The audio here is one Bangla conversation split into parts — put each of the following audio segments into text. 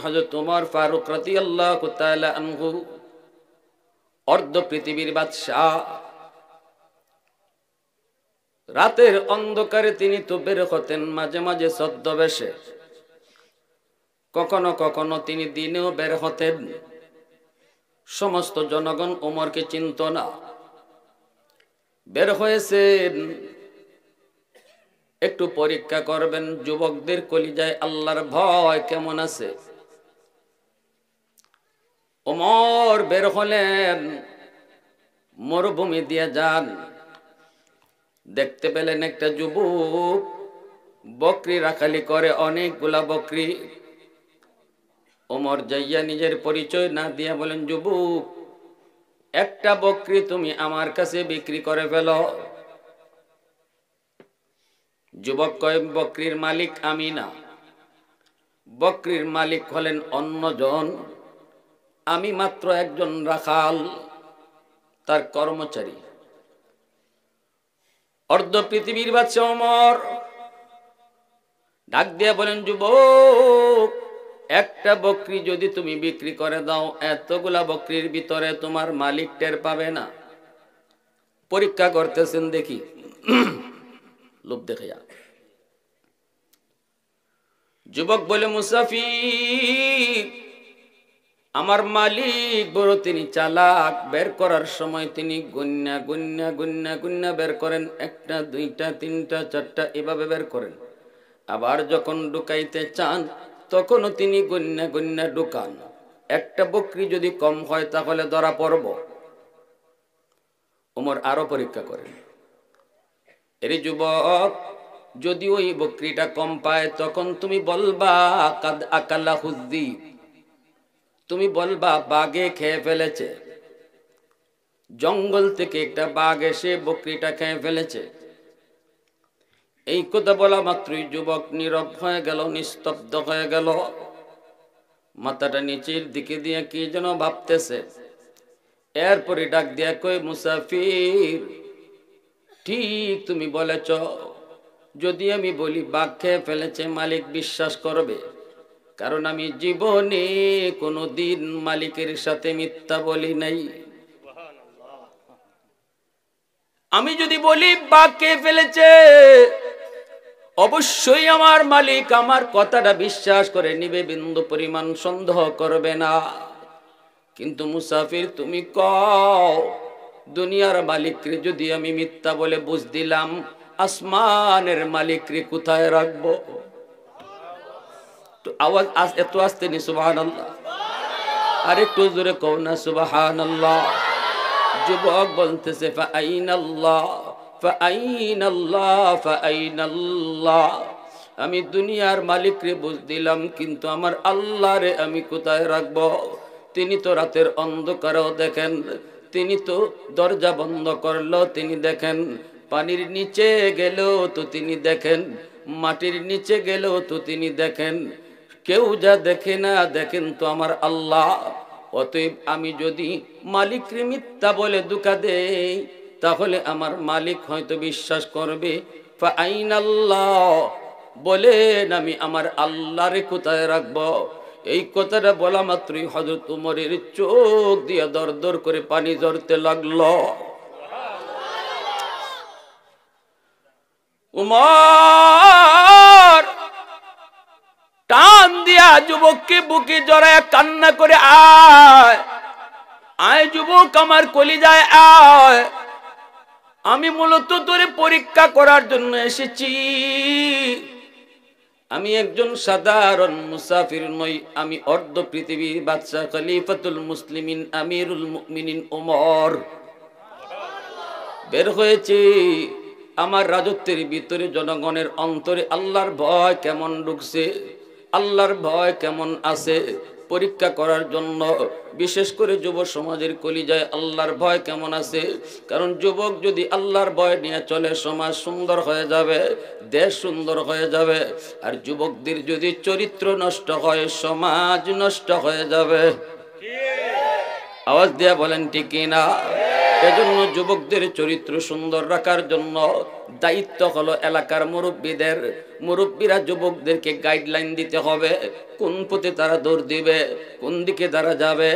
হযরত ওমর ফারুক রাদিয়াল্লাহু তাআলা আনহু অর্ধ পৃথিবীর বাদশা। রাতের অন্ধকারে তিনি তো বের হতেন মাঝে মাঝে ছদ্মবেশে, কখনো কখনো তিনি দিনেও বের হতেন। সমস্ত জনগণ ওমরকে চিনত না। বের হয়েছেন একটু পরীক্ষা করবেন যুবকদের কলিজায় আল্লাহর ভয় কেমন আছে। ওমর বের হলেন, মরুভূমি দিয়ে যান। দেখতে পেলেন একটা যুবক বকরি রাখালি করে, অনেকগুলা বকরি। ওমর যাইয়া নিজের পরিচয় না দিয়া বলেন, যুবক একটা বকরি তুমি আমার কাছে বিক্রি করে ফেলো। যুবক কয়, বকরির মালিক আমি না, বকরির মালিক হলেন অন্যজন, আমি মাত্র একজন রাখাল, তার কর্মচারী। অর্ধ পৃথিবীর বাদশা ওমর ডাক দিয়া বলেন, যুবক একটা বকরি যদি তুমি বিক্রি করে দাও, এতগুলা বকরির ভিতরে তোমার মালিক টের পাবে না। পরীক্ষা করতেছেন দেখি লোভ দেখাইয়া। যুবক বলে, মুসাফির, আমার মালিক বড় তিনি চালাক, বের করার সময় তিনি গুন্না গুন্না গুন্না গুন্না বের করেন, একটা দুইটা তিনটা চারটা এভাবে বের করেন। আবার যখন ঢুকাইতে চান তখনও তিনি গুন্না গুন্না ঢুকান। একটা বকরি যদি কম হয় তাহলে ধরা পড়ব। ওমর আরো পরীক্ষা করেন, এরে যুবক, যদি ওই বকরিটা কম পায় তখন তুমি বলবা কাদ আকালা হুদ্দি, তুমি বলবা বাঘে খেয়ে ফেলেছে, জঙ্গল থেকে একটা বাঘ এসে বকরিটা খেয়ে ফেলেছে। এই কথা বলা মাত্রই যুবক নীরব হয়ে গেল, নিস্তব্ধ হয়ে গেল, মাথাটা নিচের দিকে দিয়ে কি যেন ভাবতেছে। এরপরে ডাক দিয়া কই, মুসাফির, ঠিক তুমি বলেছ, যদি আমি বলি বাঘ খেয়ে ফেলেছে মালিক বিশ্বাস করবে, কারণ আমি জীবনে কোনোদিন মালিকের সাথে মিথ্যা বলি নাই। আমি যদি বলি বাঘ খেয়ে ফেলেছে, অবশ্যই আমার মালিক আমার কথাটা বিশ্বাস করে নিবে, বিন্দু পরিমাণ সন্দেহ করবে না। কিন্তু মুসাফির, তুমি কও, দুনিয়ার মালিকরে যদি আমি মিথ্যা বলে বুঝ দিলাম, আসমানের মালিকরে কোথায় রাখবো? আওয়াজ এত আসতে নি, সুবহানাল্লাহ। আর একটু জোরে কও না, সুবহানাল্লাহ। যুবক বলতেছে, ফাআইনাল্লাহ ফাআইনাল্লাহ ফাআইনাল্লাহ, আমি দুনিয়ার মালিকরে বুঝ দিলাম, কিন্তু আমার আল্লাহরে আমি কোথায় রাখবো? তিনি তো রাতের অন্ধকারেও দেখেন, তিনি তো দরজা বন্ধ করলো তিনি দেখেন, পানির নিচে গেলেও তো তিনি দেখেন, মাটির নিচে গেলেও তো তিনি দেখেন। কেউ যা দেখে না দেখেন তো আমার আল্লাহ। অতএব আমি যদি মালিকরে মিথ্যা বলে ধোঁকা দেই, তাহলে আমার মালিক হয়তো বিশ্বাস করবে। ফাআইনাল্লাহ বলেন, আমি আমার আল্লাহরে কোথায় রাখবো? এই কথাটা বলা মাত্রই হযরত ওমরের চোখ দিয়ে দর দর করে পানি ঝরতে লাগলো। ওমর টান দিয়া যুবককে বুকে জড়ায় কান্না করে, আয় আয় যুবক, আমার কলিজায় আয়, আমি মূলত তোরে পরীক্ষা করার জন্য এসেছি। আমি একজন সাধারণ মুসাফির নই, আমি অর্ধ পৃথিবীর বাদশা, খলিফাতুল মুসলিমিন, আমিরুল মুমিনিন ওমর। বের হয়েছি আমার রাজত্বের ভিতরে জনগণের অন্তরে আল্লাহর ভয় কেমন ঢুকছে, আল্লাহর ভয় কেমন আছে পরীক্ষা করার জন্য। বিশেষ করে যুব সমাজের কলিজায় আল্লাহর ভয় কেমন আছে। কারণ যুবক যদি আল্লাহর ভয় নিয়ে চলে, সমাজ সুন্দর হয়ে যাবে, দেশ সুন্দর হয়ে যাবে। আর যুবকদের যদি চরিত্র নষ্ট হয়, সমাজ নষ্ট হয়ে যাবে। আওয়াজ দিয়া বলেন ঠিক কিনা? এজন্য যুবকদের চরিত্র সুন্দর রাখার জন্য দায়িত্ব হলো এলাকার মুরব্বীদের। মুরব্বীরা যুবকদেরকে গাইডলাইন দিতে হবে, কোন পথে তারা দৌড় দিবে, কোন দিকে তারা যাবে।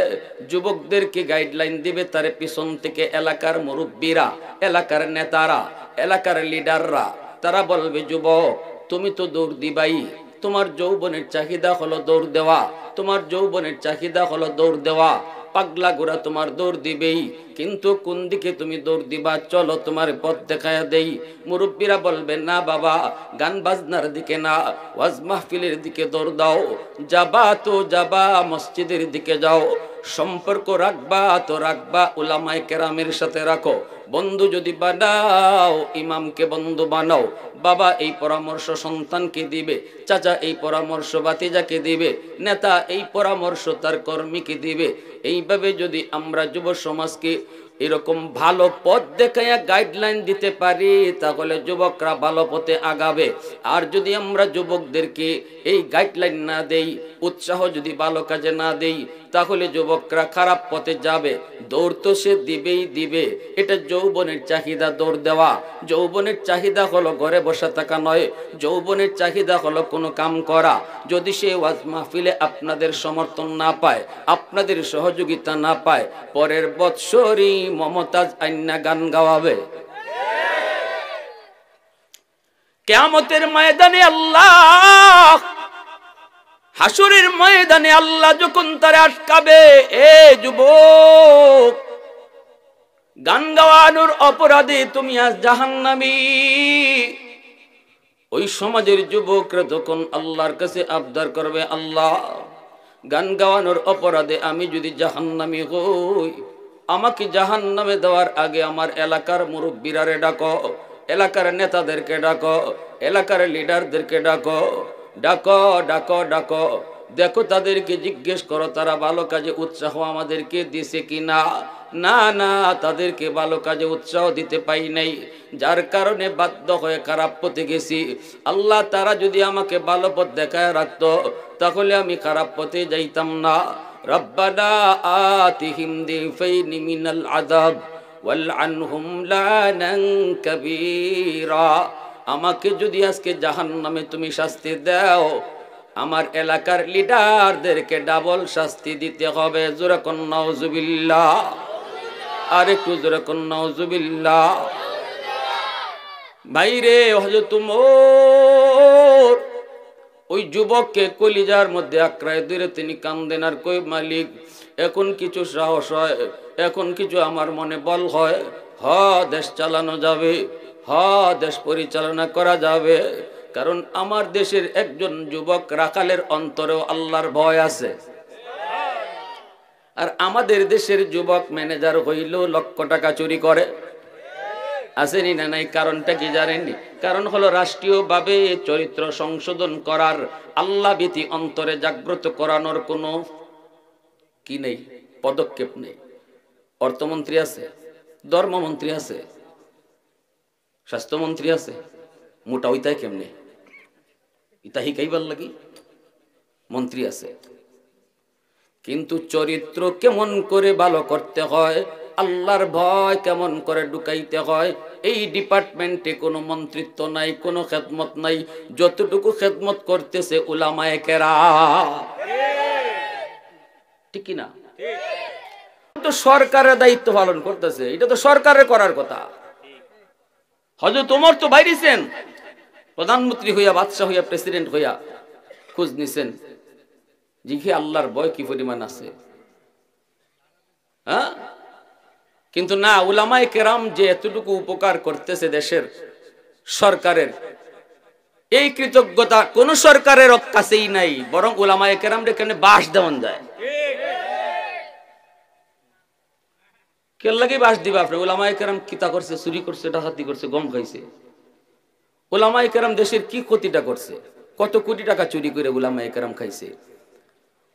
যুবকদেরকে গাইডলাইন দিবে তার পিছন থেকে এলাকার মুরব্বীরা, এলাকার নেতারা, এলাকার লিডাররা। তারা বলবে, যুবক তুমি তো দৌড় দিবাই, তোমার যৌবনের চাহিদা হলো দৌড় দেওয়া, তোমার যৌবনের চাহিদা হলো দৌড় দেওয়া। পাগলা ঘোড়া তোমার দৌড় দিবেই, কিন্তু কোন দিকে তুমি দৌড় দিবা, চলো তোমার পথ দেখায়া দেই। মুরব্বীরা বলবে, না বাবা, গান বাজনার দিকে না, ওয়াজ মাহফিলের দিকে দৌড় দাও। যাবা তো যাবা, মসজিদের দিকে যাও। সম্পর্ক রাখবা তো রাখবা, উলামায়ে কেরামের সাথে রাখো। বন্ধু যদি বানাও, ইমামকে বন্ধু বানাও। বাবা এই পরামর্শ সন্তানকে দিবে, চাচা এই পরামর্শ ভাতিজাকে দিবে, নেতা এই পরামর্শ তার কর্মীকে দিবে। এইভাবে যদি আমরা যুব সমাজকে এরকম ভালো পথ দেখাইয়া গাইডলাইন দিতে পারি, তাহলে যুবকরা ভালো পথে আগাবে। আর যদি আমরা যুবকদেরকে এই গাইডলাইন না দেই, উৎসাহ যদি ভালো কাজে না দেই, তাহলে যুবকরা খারাপ পথে যাবে। দৌড় তো সে দিবেই দিবে, এটা যৌবনের চাহিদা দৌড় দেওয়া। যৌবনের চাহিদা হলো ঘরে বসে থাকা নয়, যৌবনের চাহিদা হলো কোনো কাম করা। যদি সে ওয়াজ মাহফিলে আপনাদের সমর্থন না পায়, আপনাদের সহযোগিতা না পায়, পরের বৎসরই মমতাজ আইন্না গান গাওয়াবে। কিয়ামতের ময়দানে আল্লাহ, হাসরের ময়দানে আল্লাহ যখন তারে আটকাবে, এ যুবক গান গাওয়ানোর অপরাধে তুমি আজ জাহান্নামী। ওই সমাজের যুবকরা তখন আল্লাহর কাছে আবদার করবে, আল্লাহ গান গাওয়ানোর অপরাধে আমি যদি জাহান্নামী হই, আমাকে জাহান্নামে দেওয়ার আগে আমার এলাকার মুরব্বীরারে ডাকো, এলাকার নেতাদেরকে ডাকো, এলাকার লিডারদেরকে ডাকো, ডাকো ডাকো ডাকো। দেখো তাদেরকে জিজ্ঞেস করো তারা ভালো কাজে উৎসাহ আমাদেরকে দিছে কিনা। না না, তাদেরকে ভালো কাজে উৎসাহ দিতে পাই নাই, যার কারণে বাধ্য হয়ে খারাপ পথে গেছি। আল্লাহ তারা যদি আমাকে ভালো পথ দেখায় রাখতো, তাহলে আমি খারাপ পথে যাইতাম না। রব্বানা আতিহিম দিফাইনি মিনাল আযাব ওয়ালআনহুম লানান কাবীরা। আমাকে যদি আজকে জাহান্নামে তুমি শাস্তি দাও, আমার এলাকার লিডারদেরকে ডাবল শাস্তি দিতে হবে। জোরে কোন নাউজুবিল্লাহ, আর একটু জোরে কোন নাউজুবিল্লাহ। ভাইরে, হযরত ওমর ওই যুবককে কলিজার মধ্যে আঁকড়ায় ধরে তিনি কান্দেন আর কই, মালিক এখন কিছু সাহস হয়, এখন কিছু আমার মনে বল হয়, দেশ চালানো যাবে, দেশ পরিচালনা করা যাবে। কারণ আমার দেশের একজন যুবক রাখালের অন্তরেও আল্লাহর ভয় আছে। আর আমাদের দেশের যুবক ম্যানেজার হইলেও লক্ষ টাকা চুরি করে, আসেনি না নাই? কারণটা কি জানেননি? কারণ হলো রাষ্ট্রীয়ভাবে চরিত্র সংশোধন করার, আল্লাহ ভীতি অন্তরে জাগ্রত করানোর কোনো কি নেই, পদক্ষেপ নেই। অর্থমন্ত্রী আছে, ধর্মমন্ত্রী আছে, স্বাস্থ্যমন্ত্রী আছে, মোটা ওইটাই কেমনে ইতা হিকাইবার লাগি মন্ত্রী আছে, কিন্তু চরিত্র কেমন করে ভালো করতে হয়, আল্লাহর ভয় কেমন করে ঢুকাইতে হয়, এই ডিপার্টমেন্টে কোনো মন্ত্রিত্ব নাই, কোনো খেদমত নাই। যতটুকু খেদমত করতেছে উলামায়ে কেরাম, ঠিক কি না? তো সরকারের দায়িত্ব পালন করতেছে, এটা তো সরকারের করার কথা। হযরত ওমর তো বাইরেছেন, প্রধানমন্ত্রী হইয়া, বাদশাহ হইয়া, প্রেসিডেন্ট হইয়া খোঁজ নিছেন জিখে আল্লাহর ভয় কি পরিমাণ আছে। কিন্তু না, উলামায়ে কেরাম যে এতটুকু উপকার করতেছে দেশের সরকারের, এই কৃতজ্ঞতা কোন সরকারের কাছেই নাই, বরং উলামায়ে কেরাম এখানে বাস দেওয়ান যায়। কে লাগে বাস দিবা আপনি? উলামায়ে কেরাম কিতা করছে? চুরি করছে, ডাকাতি করছে, গম খাইছে। উলামায়ে কেরাম দেশের কি ক্ষতিটা করছে? কত কোটি টাকা চুরি করে উলামায়ে কেরাম খাইছে।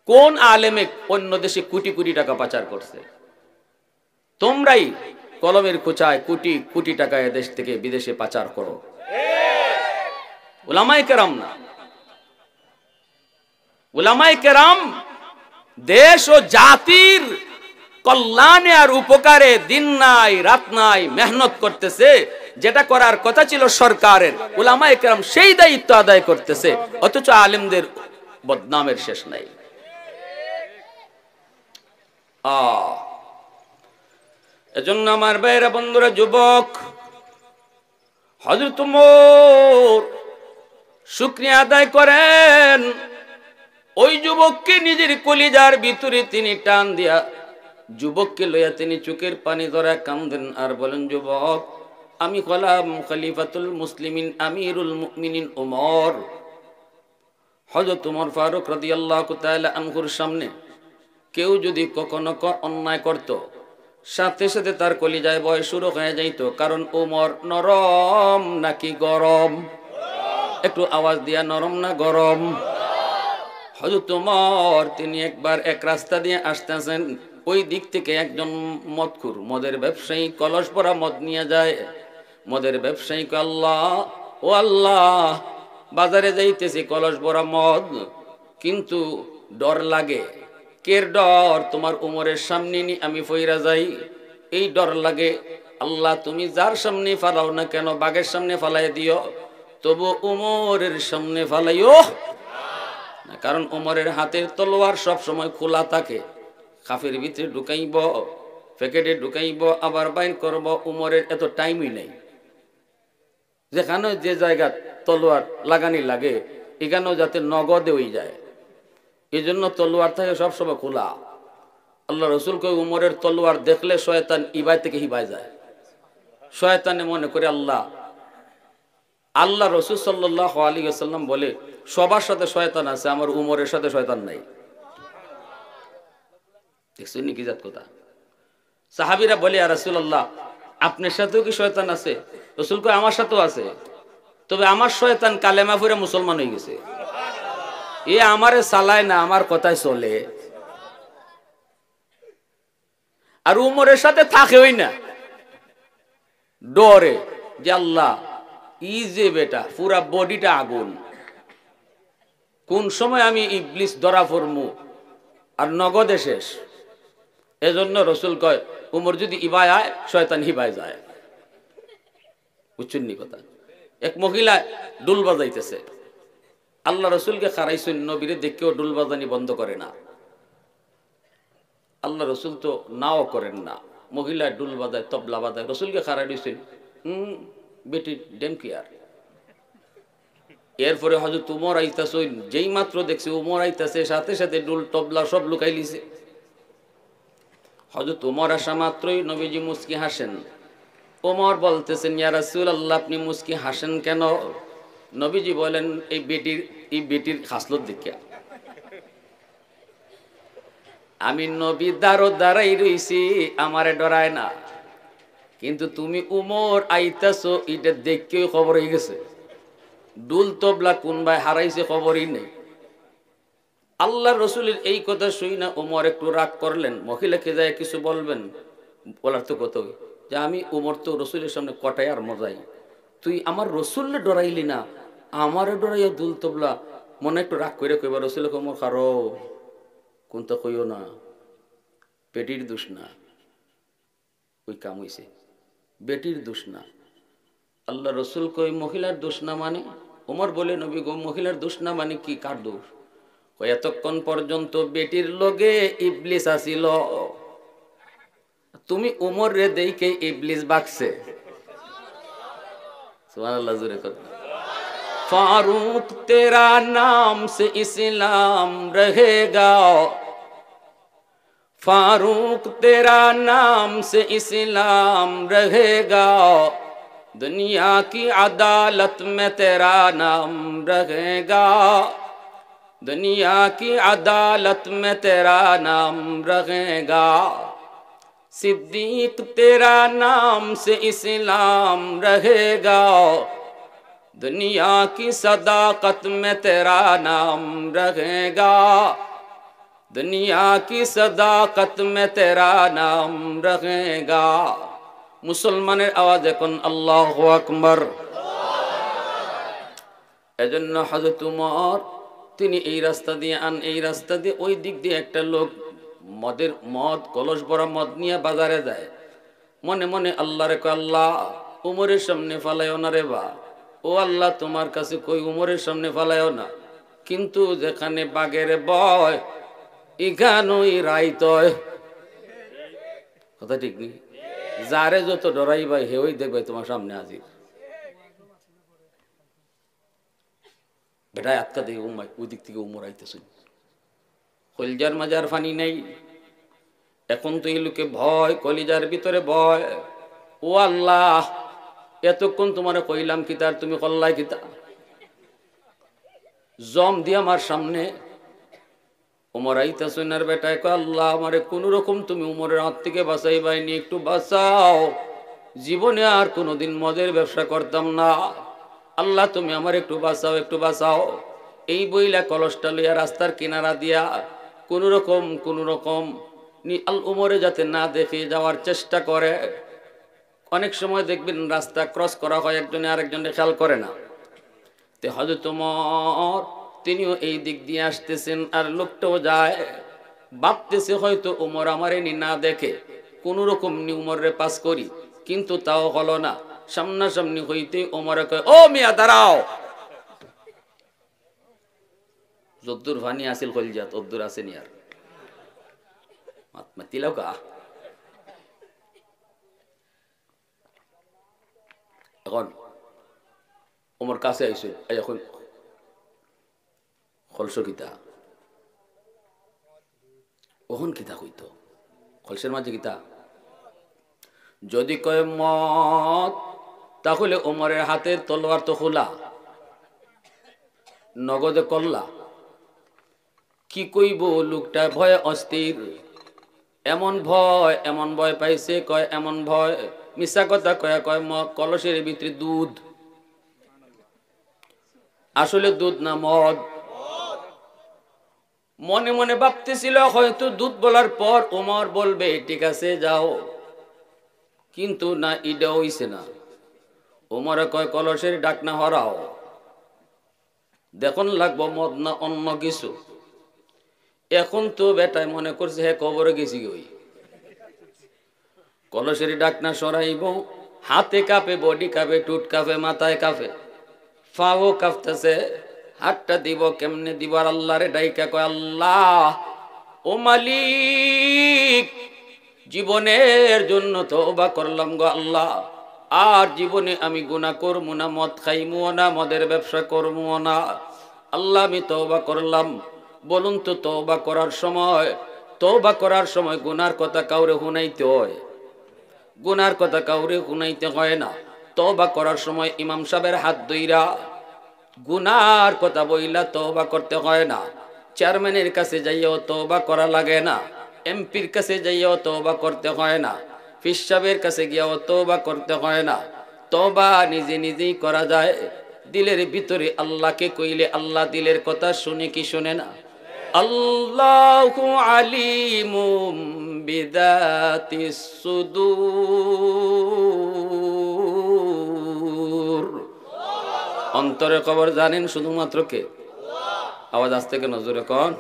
কোন আলেমে অন্য দেশে কোটি কোটি টাকা পাচার করছে? তোমরাই কলমের খোঁচায় কোটি কোটি টাকা দেশ থেকে বিদেশে পাচার করো, উলামায়ে কেরাম না। উলামায়ে কেরাম দেশ ও জাতির কল্যাণে আর উপকারে দিন নাই রাত নাই মেহনত করতেছে, যেটা করার কথা ছিল সরকারের, উলামায়ে কেরাম সেই দায়িত্ব আদায় করতেছে, অথচ আলেমদের বদনামের শেষ নাই। এজন্য আমার ভাইরা বন্ধুরা, যুবক, হযরত ওমর শুকরিয়া আদায় করেন, ওই যুবককে নিজের কলিজার ভিতরে তিনি টান দিয়া যুবককে লইয়া তিনি চোখের পানি ধরা কান্দেন আর বলেন, যুবক, আমি হলাম খলিফাতুল মুসলিমিন আমিরুল মুমিনিন ওমর। হযরত ওমর ফারুক রাদিয়াল্লাহু তাআলা আনহুর সামনে কেউ যদি কখনো অন্যায় করত, সাথে সাথে তার কলিজায় ভয় শুরু হয়ে যাইত, কারণ ওমর নরম নাকি গরম? একটু আওয়াজ দিয়া, নরম না গরম? হযরত ওমর তিনি একবার এক রাস্তা দিয়ে আসতেছেন, ওই দিক থেকে একজন মদখুর, মদের ব্যবসায়ী, কলস ভরা মদ নিয়ে যায়। মদের ব্যবসায়ী কয়, আল্লাহ ও আল্লাহ, বাজারে যাইতেছি কলস ভরা মদ, কিন্তু ডর লাগে। কের ডর? তোমার উমরের সামনে নি আমি ফইরা যাই, এই ডর লাগে। আল্লাহ, তুমি যার সামনে ফালাও না কেন, বাঘের সামনে ফালাই দিও, তবু উমরের সামনে ফালাইও না, কারণ উমরের হাতের তলোয়ার সব সময় খোলা থাকে, খাফের ভিতরে ঢুকাইব, প্যাকেটে ঢুকাইব, আবার বাইর করব। উমরের এত টাইমই নেই, যেখানে যে জায়গা তলোয়ার লাগানি লাগে এখানেও যাতে নগদে হয়ে যায়, এই জন্য তলোয়ার থাকে সবসময় খোলা। আল্লাহ রসুল কই, উমরের তলোয়ার দেখলে শয়তান ইবাই থেকে হিবাই যায়। শয়তানে মনে করে আল্লাহ আল্লাহ রসুল সাল্লাল্লাহু আলাইহি ওয়াসাল্লাম বলে, সবার সাথে শয়তান আছে, আমার উমরের সাথে শয়তান নাই। দেখছেন কি জাত কথা? সাহাবীরা বলে, ইয়া রাসূলুল্লাহ, আপনার সাথেও কি শয়তান আছে? রসুল কয়, আমার সাথেও আছে, তবে আমার শয়তান কালেমা পড়ে মুসলমান হয়ে গেছে, এ আমারে চালায় না, আমার কথাই চলে। আর উমরের সাথে থাকেই না, ডরে যে আল্লাহ ই যে বেটা পুরা বডিটা আগুন, কোন সময় আমি ইবলিস ধরা পড়মু আর নগদে শেষ। এজন্য রসুল কয়, উমর যদি ইবায় আয়, শয়তান হিবায় যায়। বুঝছেন নি কথা? এক মহিলা ডুল বাজাইতেছে, আল্লাহ রসুলকে খারাইছেন, নবীরে দেখেও ডুল বাজানি বন্ধ করে না। আল্লাহ রসুল তো নাও করেন না, মহিলা ডুল বাজায়, তবলা বাজায়, রসুলকে খারাই দিয়েছেন, বেটি ডেম কেয়ার। এরপরে হযরত উমর আইতাছে, যেই মাত্র দেখছে উমর আইতাছে, সাথে সাথে ডুল তবলা সব লুকাই লিছে। হযরত উমর আসা মাত্রই নবীজি মুস্কি হাসেন। ওমর বলতেছেন, ইয়া রাসূলুল্লাহ, আপনি মুস্কি হাসেন কেন? নবীজি বলেন, এই বেটির খাসলত দেখিয়া আমি নবী দাঁড়াই রইছি, আমারে ডরায় না, কিন্তু তুমি উমর আইতাছো এটা দেখে খবর হয়ে গেছে, ডুল তবলা কোন ভাই হারাইছে খবরই নেই। আল্লাহ রসুলের এই কথা শুই না উমর একটু রাগ করলেন, মহিলাকে যায় কিছু বলবেন, বলার তো কত, যে আমি উমর তো রসুলের সামনে কটাই আর মজাই, তুই আমার রসুলকে ডরাইলি না, আমারে ডরাইয়া দুল তবলা। মনে একটু রাগ করে কইবা, রসুল উমর খারো কোনটা কইও না, পেটির দোষ না, ওই কাম হইছে, বেটির দোষ না। আল্লাহ রসুল কই, মহিলার দোষ না মানে? উমর বলে, নবী গো, মহিলার দোষ না মানে কি, কার দোষ? এতক্ষণ পর্যন্ত বেটির লগে ইবলিস আসিল, তুমি উমর রে দেখে ইবলিস বাকছে। সুবহানাল্লাহ, জোরে কথা। फारूक तेरा नाम से इस्लाम रहेगा, फारूक तेरा नाम से इस्लाम रहेगा, दुनिया की अदालत में तेरा नाम रहेगा, दुनिया की अदालत में तेरा नाम रहेगा, सिद्दीक तेरा नाम से इस्लाम रहेगा, दुनिया की सदाकत में तेरा नाम रहेगा, दुनिया की सदाकत में तेरा नाम रहेगा। मुसलमाনের আওয়াজ এখন আল্লাহু আকবার। এজন্য হযরত উমর তিনি এই রাস্তা দিয়ে এই রাস্তা দিয়ে ওই দিক দিয়ে একটা লোক মদ কলস ভরা মদ নিয়ে বাজারে যায়, মনে মনে আল্লাহ রে কয়, আল্লাহ উমরের সামনে ফালাইও না রে বা, ও আল্লাহ তোমার কাছে কই উমরের সামনে ফালাইও না, কিন্তু যেখানে বাগের বয় এখানেই রাইতয়। কথা ঠিক নেই? যারে যত ডরাই ভাই হেই দেখবে তোমার সামনে হাজির। বেটা আটকা দিয়ে ওই দিক থেকে উমর আইতেছে, কলিজার মাজার ফানি নেই। এখন তো এই লোকে ভয়, কলিজার ভিতরে ভয়। ও আল্লাহ এতক্ষণ তোমারে কইলাম কিতার, তুমি কল্লাই কিতা জম দিয়ে আমার সামনে উমর আইতেছেন। আর বেটায় কয়, আল্লাহ আমারে কোন রকম তুমি উমরের হাত থেকে বাঁচাই বাইনি, একটু বাঁচাও, জীবনে আর কোনোদিন মদের ব্যবসা করতাম না, আল্লাহ তুমি আমার একটু বাঁচাও, একটু বাঁচাও। এই বইলা কলসটা লইয়া রাস্তার কিনারা দিয়া কোন রকম উমরে যাতে না দেখে যাওয়ার চেষ্টা করে। অনেক সময় দেখবেন রাস্তা ক্রস করা হয়, একজনে আরেকজনে খেয়াল করে না। তে হযরত ওমর তিনিও এই দিক দিয়ে আসতেছেন, আর লোকটাও যায়, ভাবতেছে হয়তো ওমর আমারে না দেখে, কোন রকম উমরে পাস করি, কিন্তু তাও হলো না। সামনাসামনি হইতে ওমরে কয়, ও মিয়া দাঁড়াও। যদ্দুর ভানি আসিল কলজাত অদ্দুর আসেনি আর মাতিলাকা। এখন ওমর কাছে আইসে, এখন খলস কিতা ওহন কিতা কইতো, খলসের মাঝে কিতা যদি কয় মত, তাহলে ওমরের হাতের তলোয়ার তো খোলা, নগদে কল্লা। কি কইব লোকটা ভয়ে অস্থির, এমন ভয় পাইছে, কয় এমন ভয়, মিশা কথা কয় কলসের ভিতরে দুধ, আসলে দুধ না মদ। মনে মনে ভাবতেছিল হয়তো দুধ বলার পর ওমর বলবে ঠিক আছে যাও, কিন্তু না, ইডা হইছে না। ওমর কয় কলসের ডাকনা হরাও, দেখুন লাগবো মদ না অন্য কিছু। এখন তো বেটায় মনে করছে হ্যাঁ কবরে গেছি গই, কলসের ডাকনা সরাইব, হাতে কাঁপে, বডি কাঁপে, টুট কাঁপে, মাথায় কাঁপে, ফাও কাঁপতেছে, হাতটা দিব কেমনে দিব। আর আল্লাহ রে ডাইকা কয়, আল্লাহ ও মালিক, জীবনের জন্য তওবা করলাম গো আল্লাহ, আর জীবনে আমি গুনাহ করবো না, মদ খাইমু না, মদের ব্যবসা করবো না, আল্লাহ আমি তওবা করলাম। বলুন তো তওবা করার সময় গুনার কথা কাউরে শুনাইতে হয়? গুনার কথা কাউরে শুনাইতে হয় না। তওবা করার সময় ইমাম সাহেবের হাত ধইরা গুনার কথা বইলা তওবা করতে হয় না। চেয়ারম্যানের কাছে যাইয়াও তওবা করা লাগে না, এমপির কাছে যাইয়াও তওবা করতে হয় না, পীর সাহেবের কাছে গিয়াও তওবা করতে হয় না। তওবা নিজে নিজেই করা যায়। দিলের ভিতরে আল্লাহকে কইলে আল্লাহ দিলের কথা শুনে কি শুনে না? আল্লাহু আলিমুম বিদাতিস সুদূর, অন্তরের খবর জানেন শুধুমাত্র কে? আওয়াজ আসতে কেন, জোরে কোন?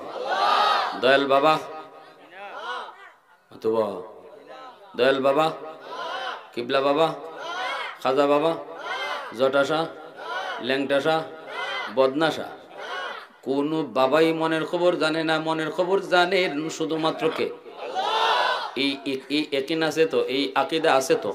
দয়াল বাবা, দয়াল বাবা, কিবলা বাবা, খাজা বাবা, জটাশা, ল্যাংটাশা, বদনাশা, কোন বাবাই মনের খবর জানে না। মনের খবর জানেন শুধুমাত্র কে? এই ইয়াকিন আছে তো, এই আকীদা আছে তো?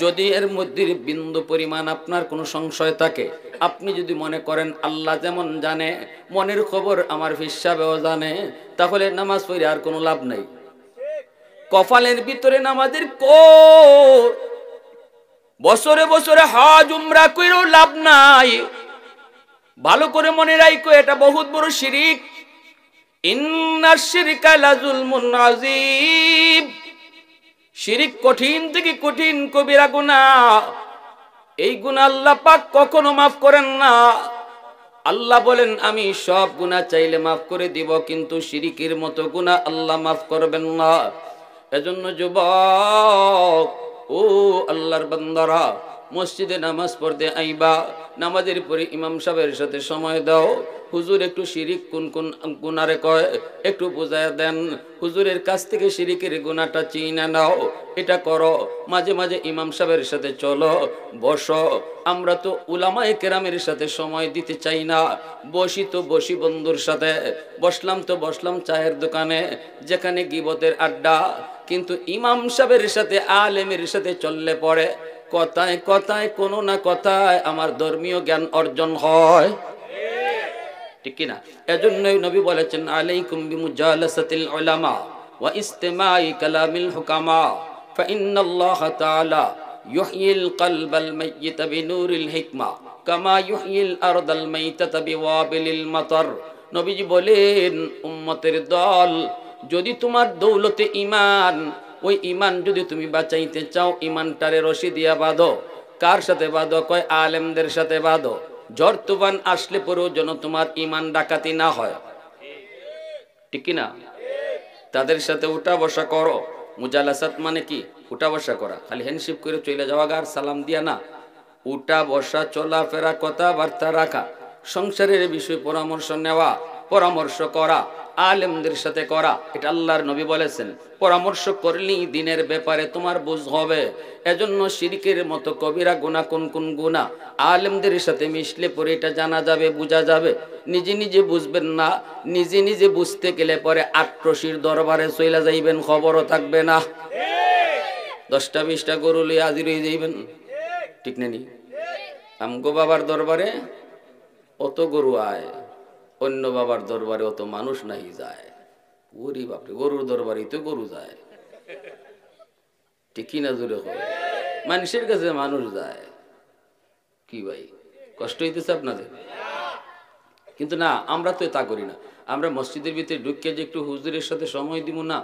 যদি এর মধ্যে বিন্দু পরিমাণ আপনার কোনো সংশয় থাকে, আপনি যদি মনে করেন আল্লাহ যেমন জানে মনের খবর আমার হিসাবেও জানে, তাহলে নামাজ পড়ে আর কোনো লাভ নাই। কপালের ভিতরে নামাজের বছরে বছরে হজ উমরা কইরও লাভ নাই। ভালো করে মনে রাখো, এটা বহুত বড় শিরিক। ইন্নাশ শিরকা লাযুলমুন আযীম, শিরিক কঠিন থেকে কঠিন কবিরা গুনাহ। এই গুনাহ আল্লাহ পাক কখনো মাফ করেন না। আল্লাহ বলেন আমি সব গুনাহ চাইলে মাফ করে দিব, কিন্তু শিরিকের মতো গুনাহ আল্লাহ মাফ করবেন না। এজন্য যুবক, ও আল্লাহর বান্দারা, মসজিদে নামাজ পড়তে আইবা, নামাজের পরে ইমাম সাহেবের সাথে সময় দাও। হুজুর একটু শিরিক কোন কোন গুনারে কয় একটু বুঝায় দেন, হুজুরের কাছ থেকে শিরিকের গুনাহটা চিনা নাও, এটা করো। মাঝে মাঝে ইমাম সাহেবের সাথে চলো, বসো। আমরা তো উলামায়ে কেরামের সাথে সময় দিতে চাই না, বসি তো বসি বন্ধুর সাথে, বসলাম তো বসলাম চায়ের দোকানে, যেখানে গীবতের আড্ডা। কিন্তু ইমাম সাহেবের সাথে আলেমের সাথে চললে পরে কথায় কথায় কোনো না কথায় আমার ধর্মীয় জ্ঞান অর্জন হয়, ঠিক কি না? এজন্যই নবী বলেছেন, আলাইকুম বিমুজালাসাতিল উলামা ওয়া ইস্তিমাই কালামিল হুকামা ফাইন্নাল্লাহা তাআলা ইউহয়িল কলবাল মাইয়িতা বিনূরিল হিকমা কামা ইউহয়িল আরদাল মাইতাতা বিওয়াবিলিল মাতার। নবীজি বলেন, উম্মতের দল, যদি তোমার দৌলতে ঈমান, ওই ঈমান যদি তুমি বাঁচাইতে চাও, ঈমানটারে রশি দিয়া বাঁধো। কার সাথে বাঁধো? কয় আলেমদের সাথে বাঁধো। ঝড় তুফান আসলে পরেও যেন তোমার ঈমান ডাকাতি না হয়, ঠিক কি না? তাদের সাথে উঠা বসা করো। মুজালাসাত মানে কি? উঠা বসা করা, খালি হ্যান্ডশেক করে চলে যাওয়া আর সালাম দিয়া না। উঠা বসা, চলাফেরা, কথাবার্তা রাখা, সংসারের বিষয়ে পরামর্শ নেওয়া, পরামর্শ করা, আলেমদের সাথে করা। এটা আল্লাহর নবী বলেছেন, পরামর্শ করলেই দিনের ব্যাপারে তোমার বুঝ হবে। এজন্য শিরকের মতো কবিরা গুনাহ কোন কোন গুনাহ আলেমদের সাথে মিশলে পরে এটা জানা যাবে, বোঝা যাবে। নিজে নিজে বুঝবেন না, নিজে নিজে বুঝতে গেলে পরে আট্রসির দরবারে চইলা যাইবেন, খবরও থাকবে না। 10টা 20টা গরু লইয়া হাজির হয়ে যাইবেন, ঠিক নেই? আমগো বাবার দরবারে অত গরু আয়, অন্য বাবার দরবারে অত মানুষ নাই যায়। ওরে বাপরে, গরুর দরবারে তো গরু যায়, ঠিক না? জোরে হয়, মানুষের কাছে মানুষ যায়। কি ভাই, কষ্ট হইতেছে আপনাদের? কিন্তু না, আমরা তো তা করি না। আমরা মসজিদের ভিতরে ঢুকে যে একটু হুজুরের সাথে সময় দিব না,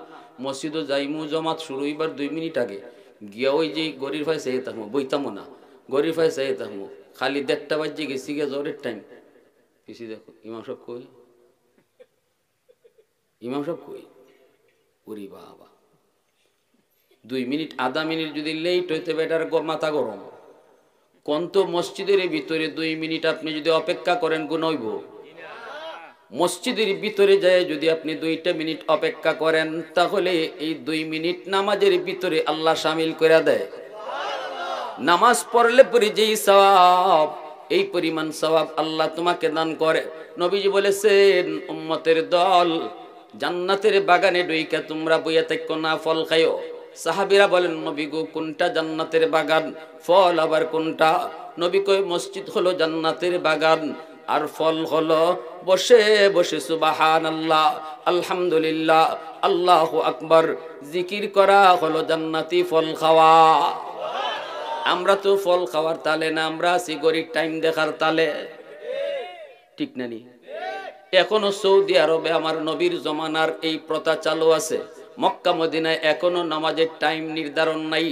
মসজিদও যাইমু, জমাত শুরু হইবার 2 মিনিট আগে গিয়া ওই যে গরির ভাই চাই থাকবো, বইতামো না, গরির ভাই চাই থাকবো। খালি 1:30 বাজে গেছি গিয়া জ্বরের টাইম, পিছিয়ে দেখো ইমাম সাহেব কই, ইমাম সাহেব কই। ওরে বাবা, 2 মিনিট আধা মিনিট যদি লেট হইতে বেটার মাথা গরম। কোন তো মসজিদের ভিতরে 2 মিনিট আপনি যদি অপেক্ষা করেন গুনাহ হইব? মসজিদের ভিতরে যায় যদি আপনি 2টা মিনিট অপেক্ষা করেন, তাহলে এই 2 মিনিট নামাজের ভিতরে আল্লাহ শামিল করে দেয়। নামাজ পড়লে পরে যেই সওয়াব, এই পরিমাণ সওয়াব আল্লাহ তোমাকে দান করে। নবীজি বলেছেন, উম্মতের দল, জান্নাতের বাগানে ঢুইকা তোমরা বইয়া থাকো না, ফল খাইও। সাহাবীরা বলেন, নবী গো, কোনটা জান্নাতের বাগান? ফল আবার কোনটা? নবী কয়, মসজিদ হলো জান্নাতের বাগান, আর ফল হলো বসে বসে সুবহানাল্লাহ, আলহামদুলিল্লাহ, আল্লাহু আকবার জিকির করা হলো জান্নাতি ফল খাওয়া। আমরা তো ফল খাওয়ার তালে না, আমরা আছি গরিব টাইম দেখার তালে, ঠিক না? নি এখনো সৌদি আরবে আমার নবীর জমানার এই প্রথা চালু আছে। মক্কা মদিনায় এখনো নামাজের টাইম নির্ধারণ নাই।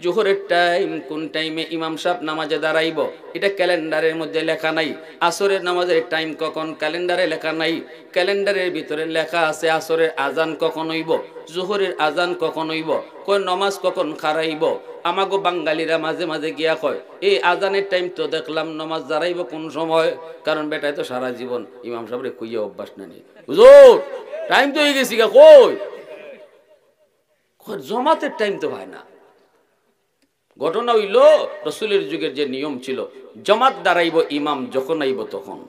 জোহরের টাইম কোন টাইমে ইমাম সাহেব নামাজে দাঁড়াইব, এটা ক্যালেন্ডারের মধ্যে লেখা নাই। আসরের নামাজের টাইম কখন, ক্যালেন্ডারে লেখা নাই। ক্যালেন্ডারের ভিতরে লেখা আছে আসরের আজান কখন হইব, জোহরের আজান কখন হইব, কোন নামাজ কখন খারাইব। আমাগো বাঙালিরা মাঝে মাঝে গিয়া কয়, এই আজানের টাইম তো দেখলাম, নামাজ দাঁড়াইব কোন সময়? কারণ বেটায় তো সারা জীবন ইমাম সাহেবের কইয়া অভ্যাস নেই। হুজুর টাইম তো হয়ে গেছি গা, কই জমাতের টাইম তো হয় না। ঘটনা হইল, রসুলের যুগের যে নিয়ম ছিল, জমাত দাঁড়াইব ইমাম যখন আইব তখন,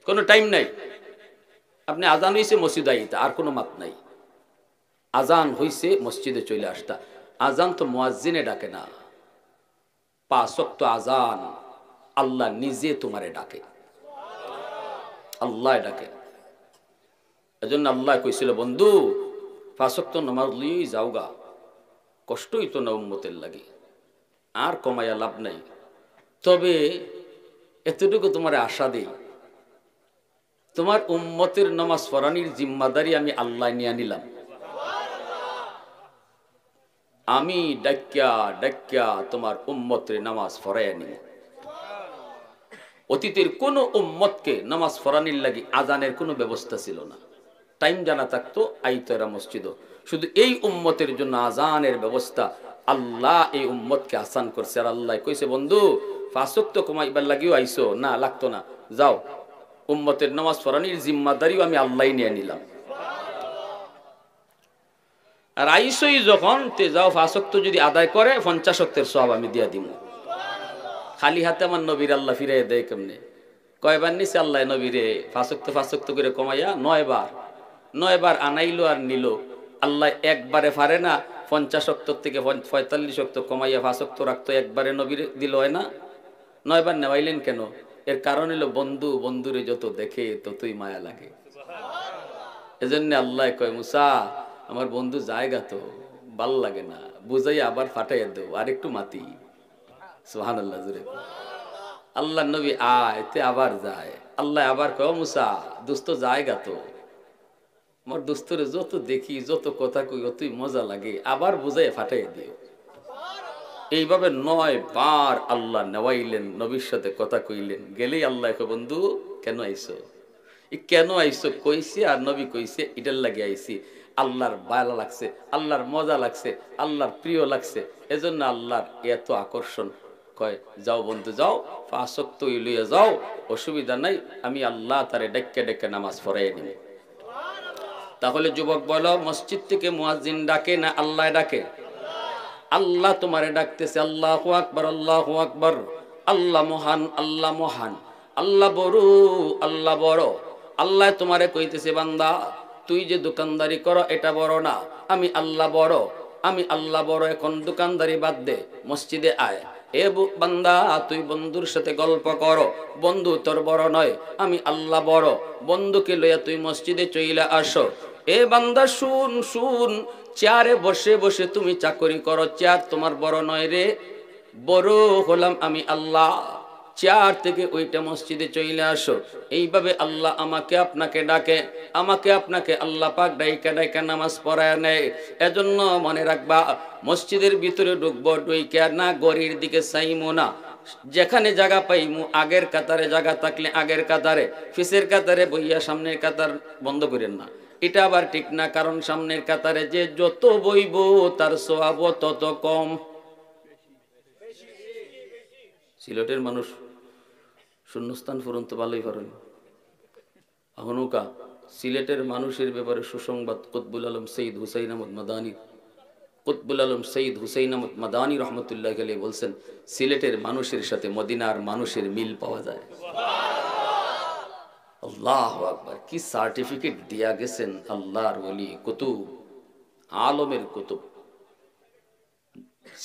কোনো টাইম নাই। আপনি আজান হইছে মসজিদ আইতা, আর কোনো মাত নাই। আজান হইছে মসজিদে চলে আসতা। আজান তো মুয়াজ্জিনে ডাকে না, 5 ওয়াক্ত আজান আল্লাহ নিজে তোমারে ডাকে, আল্লাহ ডাকে। এজন্য আল্লাহ কইছিল, বন্ধু 5 ওয়াক্ত নামাজ লিয়েই যাওগা, কষ্টই তো না উম্মতের লাগে, আর কমাইয়া লাভ নাই। তবে এতটুকু তোমার আশা দেই, তোমার উম্মতের নামাজ পড়ানির জিম্মাদারি আমি আল্লাহ নিয়ে নিলাম। আমি ডাক্কা ডাক্কা তোমার উম্মতের নামাজ পড়াইয়া নিব। অতীতের কোন উম্মতকে নামাজ পড়ানির লাগি আজানের কোনো ব্যবস্থা ছিল না। টাইম জানা থাকতো, আইতো এরা মসজিদ। শুধু এই উম্মতের জন্য আজানের ব্যবস্থা আল্লাহ এই উম্মতকে আসান করছে। আর আল্লাহ কইছে বন্ধু 5 ওয়াক্ত কমাইবার লাগিও আইছো না, লাগতো না, যাও উম্মতের নামাজ পড়ানির জিম্মাদারিও আমি আল্লাহই নিয়ে নিলাম। আর আইসই যখন তে যাও 5 ওয়াক্ত যদি আদায় করে 50 ওয়াক্তের সওয়াব আমি দিয়া দিব। খালি হাতে আমার নবীর আল্লাহ ফিরাই দেয় কেমনে? কয়বার নিছে আল্লাহ নবীরে 5 ওয়াক্ত করে কমাইয়া 9 বার আনাইলো আর নিল। আল্লাহ একবারে পারে না 50 ওয়াক্ত থেকে 45 ওয়াক্ত কমাইয়া 5 ওয়াক্ত রাখতো, একবারে নবীরে দিল হয় না? 9 বার নেওয়াইলেন কেন? এর কারণ হলো বন্ধুরে যত দেখে ততই মায়া লাগে। এজন্য আল্লাহ কয় মুসা আমার বন্ধু জায়গা তো ভাল লাগে না, বুঝাই আবার ফাটাইয়া দেব আর একটু মাতি। সুবহানাল্লাহ জুড়ে আল্লাহ নবী আয়তে আবার যায়। আল্লাহ আবার কয় মুসা দোস্ত জায়গা তো, আমার দোস্তরে যত দেখি যত কথা কই অতই মজা লাগে, আবার বুঝাই ফাটাইয়া দিও। এইভাবে 9 বার আল্লাহ নেওয়াইলেন, নবীর সাথে কথা কইলেন। গেলেই আল্লাহ কয় বন্ধু কেন আইছো? কেন আইসো কইছে, আর নবী কইছে এটার লাগে আইছি। আল্লাহর ভালো লাগছে, আল্লাহর মজা লাগছে, আল্লাহর প্রিয় লাগছে, এজন্য আল্লাহর এত আকর্ষণ। কয় যাও বন্ধু যাও 5 ওয়াক্ত লইয়া যাও, অসুবিধা নাই, আমি আল্লাহ তারে ডেকে ডেকে নামাজ পড়াইয়া নিব। তাহলে যুবক বলো মসজিদ থেকে মুয়াজ্জিন ডাকে না আল্লাহ ডাকে? আল্লাহ তোমারে ডাকতেছে, আল্লাহু আকবার আল্লাহু আকবার। আল্লাহ মহান, আল্লাহ মহান, আল্লাহ বড়, আল্লাহ বড়। আল্লাহ তোমারে কইতেছে বান্দা তুই যে দোকানদারি করো এটা বড় না, আমি আল্লাহ বড়, আমি আল্লাহ বড়। এখন দোকানদারি বাদ দে, মসজিদে আয়। এ বান্দা তুই বন্ধুর সাথে গল্প করো, বন্ধু তোর বড় নয়, আমি আল্লাহ বড়। বন্ধুকে লইয়া তুই মসজিদে চইলা আসো। এ বান্দা শুন শুন, চেয়ারে বসে বসে তুমি চাকরি করো, চেয়ার তোমার বড় নয় রে, বড় হলাম আমি আল্লাহ। চেয়ার থেকে ওইটা মসজিদে চলে আসো। এইভাবে আল্লাহ আমাকে আপনাকে ডাকে, আমাকে আপনাকে আল্লাহ পাক ডাইকা ডাইকা নামাজ পড়ায় নেয়। এজন্য মনে রাখবা মসজিদের ভিতরে ঢুকবো ঢুইকা না গড়ির দিকে চাইমো না, যেখানে জায়গা পাইমু আগের কাতারে জায়গা থাকলে আগের কাতারে, পিছের কাতারে বইয়া সামনের কাতার বন্ধ করেন না। এটা আবার ঠিক না, কারণ সামনের কাতারে যে যত বইব তার সওয়াব তত কম। সিলেটের মানুষ শূন্যস্থান পূরণ তো ভালোই পারেন। হনুকা সিলেটের মানুষের ব্যাপারে সুসংবাদ কুতবুল আলম সৈয়দ হুসাইন আহমদ মাদানী, কুতবুল আলম সৈয়দ হুসাইন আহমদ মাদানী রহমতুল্লাহ আলাইহি বলছেন সিলেটের মানুষের সাথে মদিনার মানুষের মিল পাওয়া যায়। আল্লাহু আকবার, কি সার্টিফিকেট দিয়া গেছেন আল্লাহর ওলি কুতুব, আলমের কুতুব।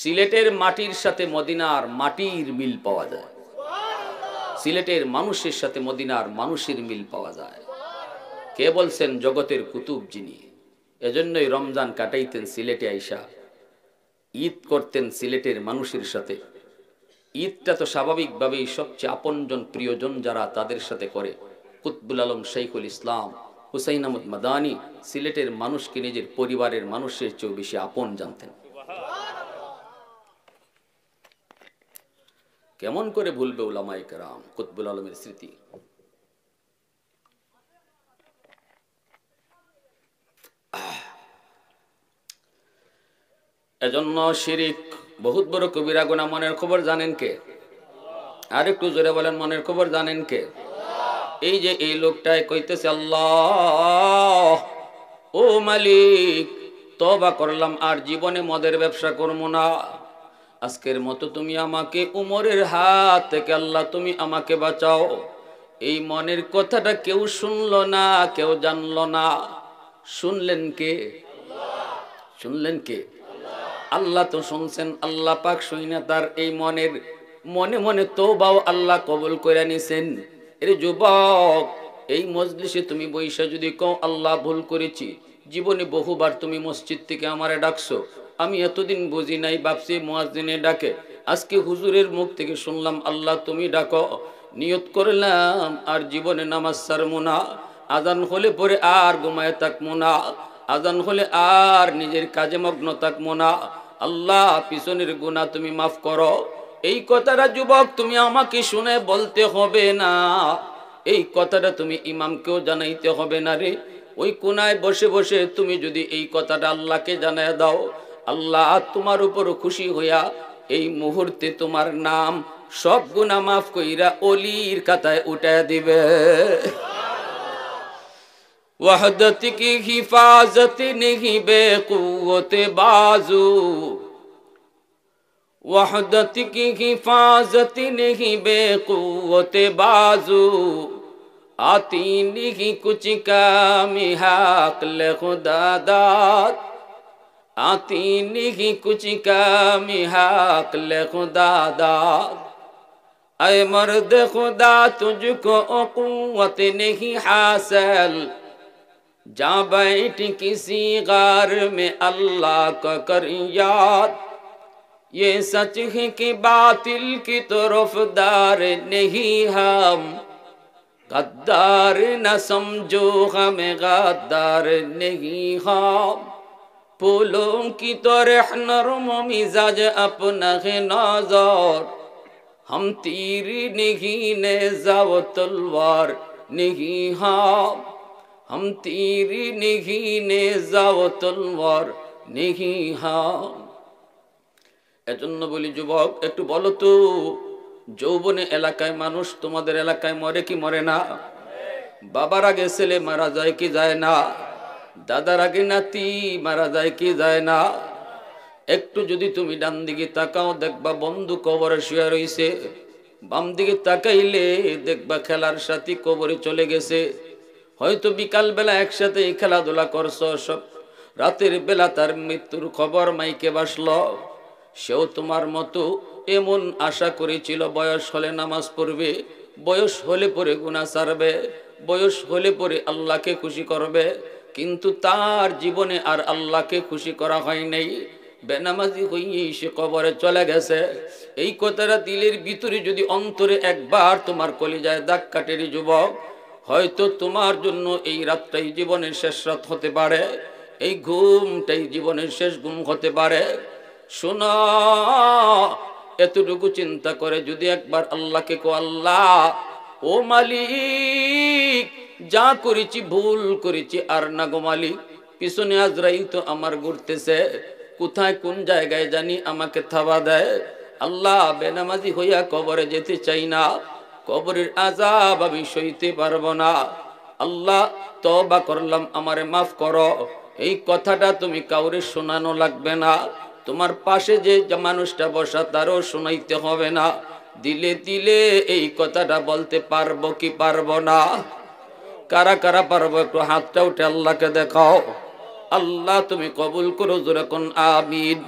সিলেটের মাটির সাথে মদিনার মাটির মিল পাওয়া যায়, সিলেটের মানুষের সাথে মদিনার মানুষের মিল পাওয়া যায়। কে বলছেন? জগতের কুতুব যিনি। এজন্যই রমজান কাটাইতেন সিলেটে আইসা, ঈদ করতেন সিলেটের মানুষের সাথে। ঈদটা তো স্বাভাবিকভাবেই সবচেয়ে আপনজন প্রিয়জন যারা তাদের সাথে করে। কুতবুল আলম শাইখুল ইসলাম হুসাইন আহমদ মাদানী সিলেটের মানুষকে নিজের পরিবারের মানুষের চেয়েও বেশি আপন জানতেন। কেমন করে ভুলবে উলামায়ে কেরাম কুতবুল আলমের স্মৃতি? এজন্য শিরিক বহুত বড় কবিরা গুনাহ। মনের খবর জানেন কে? আর একটু জোরে বলেন, মনের খবর জানেন কে? এই যে এই লোকটাই কইতেছে আল্লাহ ও মালিক তওবা করলাম, আর জীবনে মদের ব্যবসা করবো না। আজকের মতো তুমি আমাকে উমরের হাত থেকে আল্লাহ তুমি আমাকে বাঁচাও। এই মনের কথাটা কেউ শুনলো না, কেউ জানলো না। শুনলেন কে? শুনলেন কে? আল্লাহ তো শুনছেন। আল্লাহ পাক শুইনা তার এই মনের মনে মনে তওবাও আল্লাহ কবুল করে নিছেন। এর যুবক, এই মজলিসে তুমি বইসা যদি কও আল্লাহ ভুল করেছি, জীবনে বহুবার তুমি মসজিদ থেকে আমারে ডাকছো, আমি এতদিন বুঝি নাই, ভাবছি মুয়াজ্জিনে ডাকে, আজকে হুজুরের মুখ থেকে শুনলাম আল্লাহ তুমি ডাকো, নিয়ত করলাম আর জীবনে নামাজ ছাড়বো না, আজান হলে পরে আর ঘুমায় থাকবো না, আজান হলে আর নিজের কাজে মগ্ন থাকবো না, আল্লাহ পিছনের গুনাহ তুমি মাফ করো। এই কথাটা যুবক তুমি আমাকে শুনে বলতে হবে না, এই কথাটা তুমি ইমামকেও জানাইতে হবে না রে। ওই কোনায় বসে বসে তুমি যদি এই কথাটা আল্লাহকে জানায় দাও, আল্লাহ তোমার উপর খুশি হইয়া এই মুহূর্তে তোমার নাম সব গুনাহ মাফ কইরা ওলির খাতায় উঠায় দিবে। वहदत की हिफाजत नहीं बेकुव्वत बाजू, वहदत की हिफाजत नहीं बेकुव्वत बाजू, आती नहीं कुछ कामी हाक़ल खुदा दाद, आती नहीं कुछ कामी हाक़ल खुदा दाद। ऐ मर्द खुदा तुझको कुव्वत नहीं हासिल, जा बैठ किसी गार में अल्लाह का कर याद। ये सच है कि बातिल की तरफदार नहीं हम, गद्दार न समझो हमें गद्दार नहीं हम। फूलों की तरह नरम मिजाज अपना है नज़र, हम तीर नहीं नेज़ा व तलवार नहीं हम, हम तीर नहीं नेज़ा व तलवार नहीं हम। এজন্য বলি যুবক, একটু বলো তো, যৌবনে এলাকায় মানুষ তোমাদের এলাকায় মরে কি মরে না? বাবার আগে ছেলে মারা যায় কি যায় না? দাদার আগে নাতি মারা যায় কি যায় না? একটু যদি তুমি ডান দিকে তাকাও দেখবা বন্ধু কবরে শুয়ে রইছে, বাম দিকে তাকাইলে দেখবা খেলার সাথী কবরে চলে গেছে। হয়তো বিকাল বেলা একসাথে খেলাধুলা করছো, সব রাতের বেলা তার মৃত্যুর খবর মাইকে বাসলো। সেও তোমার মতো এমন আশা করেছিল বয়স হলে নামাজ পড়বে, বয়স হলে পরে গুনাহ ছাড়বে, বয়স হলে পরে আল্লাহকে খুশি করবে, কিন্তু তার জীবনে আর আল্লাহকে খুশি করা হয় নাই। বেনামাজি হইয়ে সে কবরে চলে গেছে। এই কথাটা দিলের ভিতরে যদি অন্তরে একবার তোমার কলিজায় দাগ কাটে রে যুবক, হয়তো তোমার জন্য এই রাতটাই জীবনের শেষ রাত হতে পারে, এই ঘুমটাই জীবনের শেষ ঘুম হতে পারে। শোনো, এতটুকু চিন্তা করে যদি একবার আল্লাহকে কো, আল্লাহ ও মালিক, যা করেছি ভুল করেছি আর না গো মালিক, পিছনে আজরাইল তো আমার ঘুরতেছে, কোথায় কোন জায়গায় জানি আমাকে থাবা দেয়। আল্লাহ বেনামাজি হইয়া কবরে যেতে চাই না, কবরের আযাব আমি সইতে পারবো না। আল্লাহ তওবা করলাম, আমারে মাফ করো। এই কথাটা তুমি কাউরে শোনানো লাগবে না, তোমার পাশে যে মানুষটা বসা তারও শোনাইতে হবে না। দিলে দিলে এই কথাটা বলতে পারবো কি পারবো না? কারা কারা পারবো একটু হাতটা উঠে আল্লাহকে দেখাও। আল্লাহ তুমি কবুল করো, জোরে কোন আমিন।